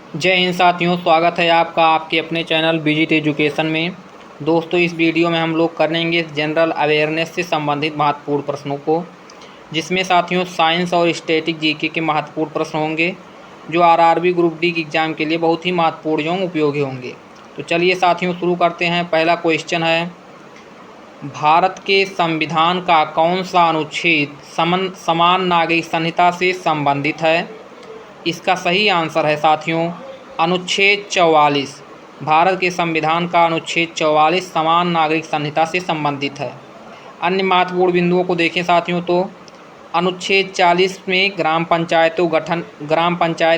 जय हिंद साथियों, स्वागत है आपका आपके अपने चैनल विजिट एजुकेशन में। दोस्तों, इस वीडियो में हम लोग करेंगे जनरल अवेयरनेस से संबंधित महत्वपूर्ण प्रश्नों को, जिसमें साथियों साइंस और स्टैटिक जीके के महत्वपूर्ण प्रश्न होंगे जो आरआरबी ग्रुप डी की एग्ज़ाम के लिए बहुत ही महत्वपूर्ण एवं उपयोगी होंगे। तो चलिए साथियों शुरू करते हैं। पहला क्वेश्चन है, भारत के संविधान का कौन सा अनुच्छेद समान नागरिक संहिता से संबंधित है? इसका सही आंसर है साथियों अनुच्छेद 44। भारत के संविधान का अनुच्छेद 44 समान नागरिक संहिता से संबंधित है। अन्य महत्वपूर्ण बिंदुओं को देखें साथियों तो अनुच्छेद 40 में ग्राम पंचायत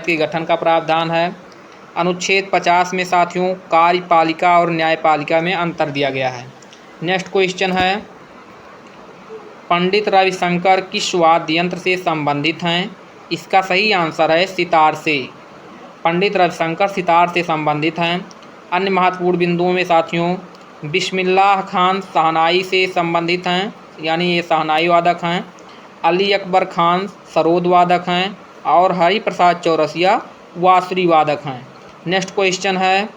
के गठन का प्रावधान है। अनुच्छेद 50 में साथियों कार्यपालिका और न्यायपालिका में अंतर दिया गया है। नेक्स्ट क्वेश्चन है, पंडित रविशंकर किस वाद्य यंत्र से संबंधित हैं? इसका सही आंसर है सितार से। पंडित रविशंकर सितार से संबंधित हैं। अन्य महत्वपूर्ण बिंदुओं में साथियों बिस्मिल्लाह खान शहनाई से संबंधित हैं, यानी ये शहनाई वादक हैं। अली अकबर खान सरोद वादक हैं और हरिप्रसाद चौरसिया बांसुरी वादक हैं। नेक्स्ट क्वेश्चन है,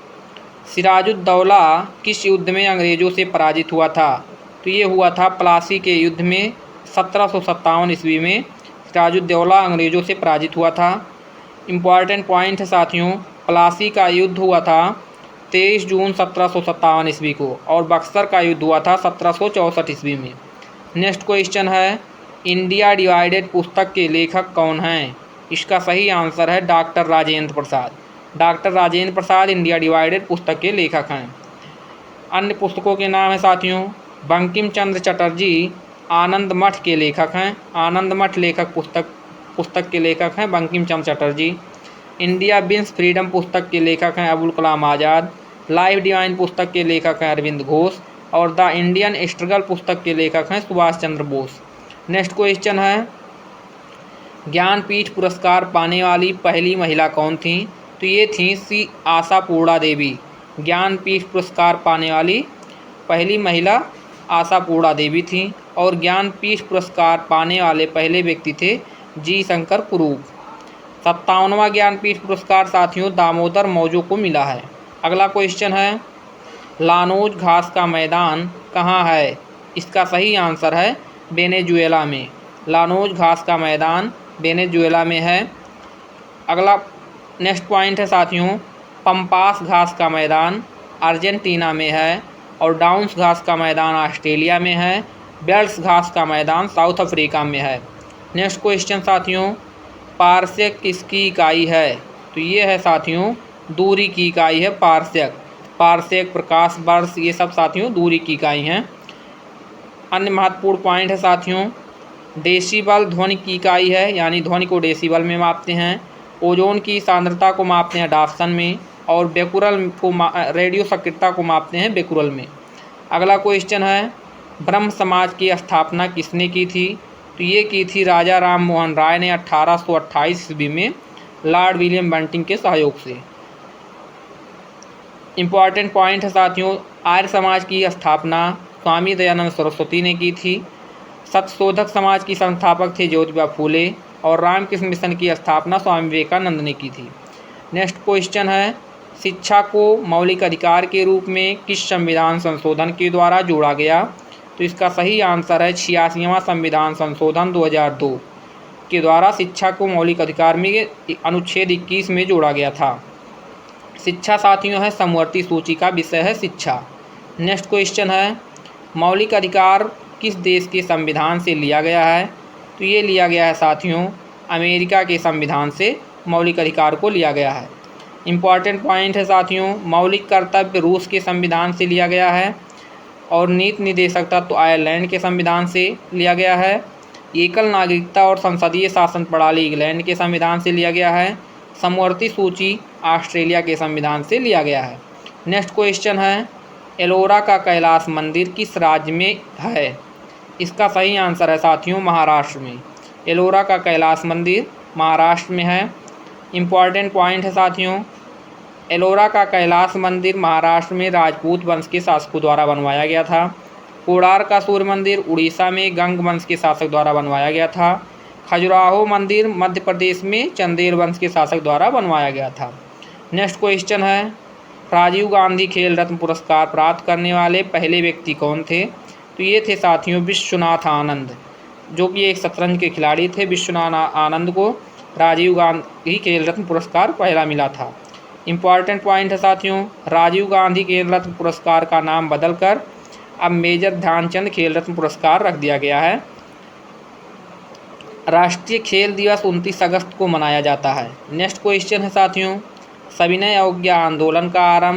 सिराजुद्दौला किस युद्ध में अंग्रेज़ों से पराजित हुआ था? तो ये हुआ था प्लासी के युद्ध में 1757 ईस्वी में सिराजुद्दौला अंग्रेज़ों से पराजित हुआ था। इम्पॉर्टेंट पॉइंट है साथियों, प्लासी का युद्ध हुआ था 23 जून 1757 ईस्वी को और बक्सर का युद्ध हुआ था 1764 ईस्वी में। नेक्स्ट क्वेश्चन है, इंडिया डिवाइडेड पुस्तक के लेखक कौन हैं? इसका सही आंसर है doctor Rajendra Prasad. Doctor Rajendra Prasad India divided पुस्तक के लेखक हैं। अन्य पुस्तकों के नाम हैं साथियों बंकिम चंद्र चटर्जी आनंद मठ के लेखक हैं। आनंद मठ लेखक पुस्तक के लेखक हैं Bankim Chandra Chatterjee. India wins freedom पुस्तक के लेखक हैं अबुल कलाम आज़ाद। लाइफ डिवाइन पुस्तक के लेखक हैं अरविंद घोष और द इंडियन स्ट्रगल पुस्तक के लेखक हैं सुभाष चंद्र बोस। नेक्स्ट क्वेश्चन है, ज्ञानपीठ पुरस्कार पाने वाली पहली महिला कौन थी? तो ये थी सी आशापूर्णा देवी। ज्ञानपीठ पुरस्कार पाने वाली पहली महिला आशापूर्णा देवी थी और ज्ञानपीठ पुरस्कार पाने वाले पहले व्यक्ति थे जी शंकर कुरूप। 57वां ज्ञानपीठ पुरस्कार साथियों दामोदर मौजो को मिला है। अगला क्वेश्चन है, लानोज घास का मैदान कहाँ है? इसका सही आंसर है वेनेजुएला में। लानोज घास का मैदान वेनेजुएला में है। अगला नेक्स्ट पॉइंट है साथियों, पंपास घास का मैदान अर्जेंटीना में है और डाउन्स घास का मैदान ऑस्ट्रेलिया में है। बेल्ट्स घास का मैदान साउथ अफ्रीका में है। नेक्स्ट क्वेश्चन साथियों, पारसेक किसकी इकाई है? तो ये है साथियों दूरी की इकाई है पारसेक। पारसेक, प्रकाश वर्ष, ये सब साथियों दूरी की इकाई हैं। अन्य महत्वपूर्ण पॉइंट है साथियों, डेसिबल ध्वनि की इकाई है, यानी ध्वनि को डेसिबल में मापते हैं। ओजोन की सांद्रता को मापते हैं डाप्सन में और बेकुरल को रेडियो सक्रियता को मापते हैं बेकुरल में। अगला क्वेश्चन है, ब्रह्म समाज की स्थापना किसने की थी? तो ये की थी राजा राम मोहन राय ने 1828 ईस्वी में लॉर्ड विलियम बेंटिंग के सहयोग से। इम्पॉर्टेंट पॉइंट है साथियों, आर्य समाज की स्थापना स्वामी दयानंद सरस्वती ने की थी। सत्यशोधक समाज की संस्थापक थे ज्योतिबा फूले और रामकृष्ण मिशन की स्थापना स्वामी विवेकानंद ने की थी। नेक्स्ट क्वेश्चन है, शिक्षा को मौलिक अधिकार के रूप में किस संविधान संशोधन के द्वारा जोड़ा गया? तो इसका सही आंसर है 86वां संविधान संशोधन 2002 के द्वारा शिक्षा को मौलिक अधिकार में अनुच्छेद 21 में जोड़ा गया था। शिक्षा साथियों है समवर्ती सूची का विषय है शिक्षा। नेक्स्ट क्वेश्चन है, मौलिक अधिकार किस देश के संविधान से लिया गया है? तो ये लिया गया है साथियों अमेरिका के संविधान से मौलिक अधिकार को लिया गया है। इम्पॉर्टेंट पॉइंट है साथियों, मौलिक कर्तव्य रूस के संविधान से लिया गया है और नीति निर्देशक तत्व आयरलैंड के संविधान से लिया गया है। एकल नागरिकता और संसदीय शासन प्रणाली इंग्लैंड के संविधान से लिया गया है। समवर्ती सूची ऑस्ट्रेलिया के संविधान से लिया गया है। नेक्स्ट क्वेश्चन है, एलोरा का कैलाश मंदिर किस राज्य में है? इसका सही आंसर है साथियों महाराष्ट्र में। एलोरा का कैलाश मंदिर महाराष्ट्र में है। इम्पॉर्टेंट पॉइंट है साथियों, एलोरा का कैलाश मंदिर महाराष्ट्र में राजपूत वंश के शासकों द्वारा बनवाया गया था। कोणार्क का सूर्य मंदिर उड़ीसा में गंग वंश के शासक द्वारा बनवाया गया था। खजुराहो मंदिर मध्य प्रदेश में चंदेल वंश के शासक द्वारा बनवाया गया था। नेक्स्ट क्वेश्चन है, राजीव गांधी खेल रत्न पुरस्कार प्राप्त करने वाले पहले व्यक्ति कौन थे? तो ये थे साथियों विश्वनाथ आनंद, जो कि एक शतरंज के खिलाड़ी थे। विश्वनाथ आनंद को राजीव गांधी खेल रत्न पुरस्कार पहला मिला था। इम्पॉर्टेंट पॉइंट है साथियों, राजीव गांधी खेल रत्न पुरस्कार का नाम बदलकर अब मेजर ध्यानचंद खेल रत्न पुरस्कार रख दिया गया है। राष्ट्रीय खेल दिवस 29 अगस्त को मनाया जाता है। नेक्स्ट क्वेश्चन है साथियों, सविनय अवज्ञा आंदोलन का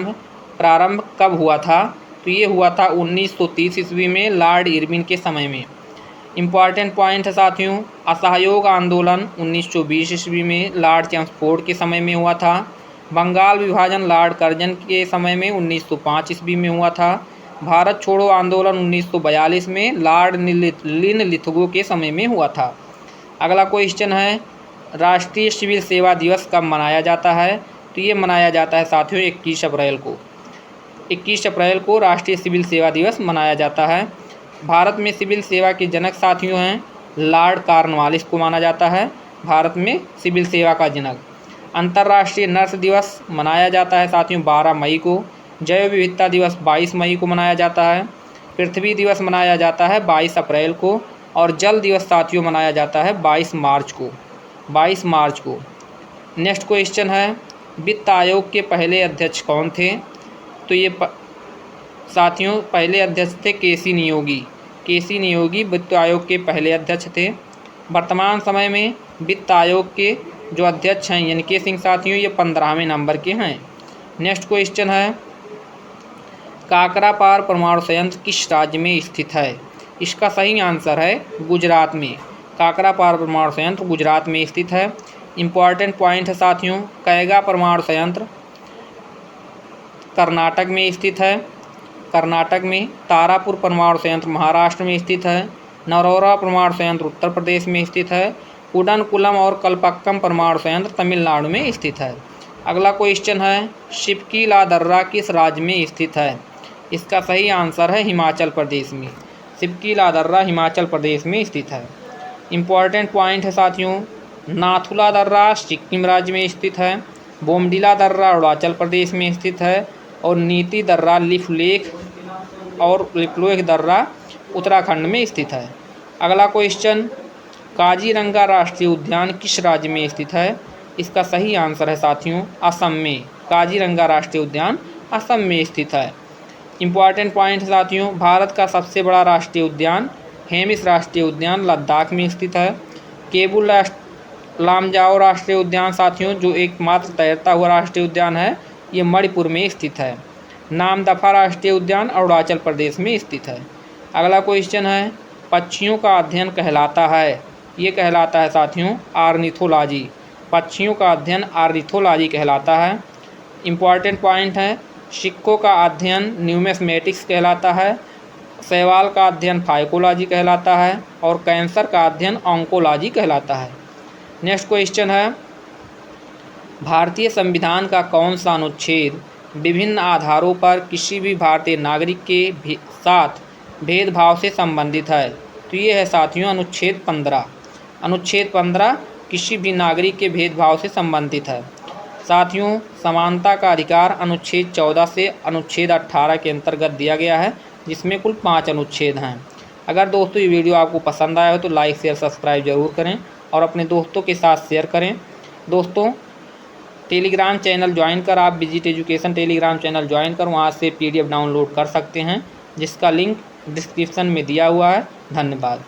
प्रारंभ कब हुआ था? तो ये हुआ था 1930 ईस्वी में लॉर्ड इरविन के समय में। इम्पॉर्टेंट पॉइंट है साथियों, असहयोग आंदोलन 1920 ईस्वी में लॉर्ड चैम्सफोर्ड के समय में हुआ था। बंगाल विभाजन लॉर्ड कर्जन के समय में 1905 ईस्वी में हुआ था। भारत छोड़ो आंदोलन 1942 में लॉर्ड लिनलिथगो के समय में हुआ था। अगला क्वेश्चन है, राष्ट्रीय सिविल सेवा दिवस कब मनाया जाता है? तो ये मनाया जाता है साथियों 21 अप्रैल को। 21 अप्रैल को राष्ट्रीय सिविल सेवा दिवस मनाया जाता है। भारत में सिविल सेवा के जनक साथियों हैं लॉर्ड कॉर्नवालिस को माना जाता है भारत में सिविल सेवा का जनक। अंतर्राष्ट्रीय नर्स दिवस मनाया जाता है साथियों 12 मई को। जैव विविधता दिवस 22 मई को मनाया जाता है। पृथ्वी दिवस मनाया जाता है 22 अप्रैल को। और जल दिवस साथियों मनाया जाता है 22 मार्च को। नेक्स्ट क्वेश्चन है, वित्त आयोग के पहले अध्यक्ष कौन थे? तो ये साथियों पहले अध्यक्ष थे केसी नियोगी वित्त आयोग के पहले अध्यक्ष थे। वर्तमान समय में वित्त आयोग के जो अध्यक्ष हैं एन.के. सिंह साथियों, ये 15वें नंबर के हैं। नेक्स्ट क्वेश्चन है, काकरापार परमाणु संयंत्र किस राज्य में स्थित है? इसका सही आंसर है गुजरात में। काकरापार परमाणु संयंत्र गुजरात में स्थित है। इम्पॉर्टेंट पॉइंट है साथियों, कैगा परमाणु संयंत्र कर्नाटक में स्थित है। तारापुर परमाणु संयंत्र महाराष्ट्र में स्थित है। नरोरा परमाणु संयंत्र उत्तर प्रदेश में स्थित है। कुडनकुलम और कलपक्कम परमाणु संयंत्र तमिलनाडु में स्थित है। अगला क्वेश्चन है, शिपकीला दर्रा किस राज्य में स्थित है? इसका सही आंसर है हिमाचल प्रदेश में। शिपकीला दर्रा हिमाचल प्रदेश में स्थित है। इम्पॉर्टेंट पॉइंट है साथियों, नाथुला दर्रा सिक्किम राज्य में स्थित है। बोमडिला दर्रा अरुणाचल प्रदेश में स्थित है। और नीति दर्रा लिफलेख दर्रा उत्तराखंड में स्थित है। अगला क्वेश्चन, काजीरंगा राष्ट्रीय उद्यान किस राज्य में स्थित है? इसका सही आंसर है साथियों असम में। काजीरंगा राष्ट्रीय उद्यान असम में स्थित है। इम्पॉर्टेंट पॉइंट है साथियों, भारत का सबसे बड़ा राष्ट्रीय उद्यान हेमिस राष्ट्रीय उद्यान लद्दाख में स्थित है। केबुल लामजाओ राष्ट्रीय उद्यान साथियों, जो एकमात्र तैरता हुआ राष्ट्रीय उद्यान है, ये मणिपुर में स्थित है। नामदफा राष्ट्रीय उद्यान अरुणाचल प्रदेश में स्थित है। अगला क्वेश्चन है, पक्षियों का अध्ययन कहलाता है? ये कहलाता है साथियों ऑर्निथोलॉजी। पक्षियों का अध्ययन ऑर्निथोलॉजी कहलाता है। इम्पॉर्टेंट पॉइंट है, सिक्कों का अध्ययन न्यूमिस्मेटिक्स कहलाता है। शैवाल का अध्ययन फाइकोलॉजी कहलाता है। और कैंसर का अध्ययन ऑन्कोलॉजी कहलाता है। नेक्स्ट क्वेश्चन है, भारतीय संविधान का कौन सा अनुच्छेद विभिन्न आधारों पर किसी भी भारतीय नागरिक के साथ भेदभाव से संबंधित है? तो ये है साथियों अनुच्छेद 15। अनुच्छेद 15 किसी भी नागरिक के भेदभाव से संबंधित है। साथियों, समानता का अधिकार अनुच्छेद 14 से अनुच्छेद 18 के अंतर्गत दिया गया है, जिसमें कुल 5 अनुच्छेद हैं। अगर दोस्तों ये वीडियो आपको पसंद आया हो तो लाइक शेयर सब्सक्राइब जरूर करें और अपने दोस्तों के साथ शेयर करें। दोस्तों, टेलीग्राम चैनल ज्वाइन कर आप visit education Telegram channel join कर वहाँ से PDF डाउनलोड कर सकते हैं, जिसका लिंक डिस्क्रिप्शन में दिया हुआ है। धन्यवाद।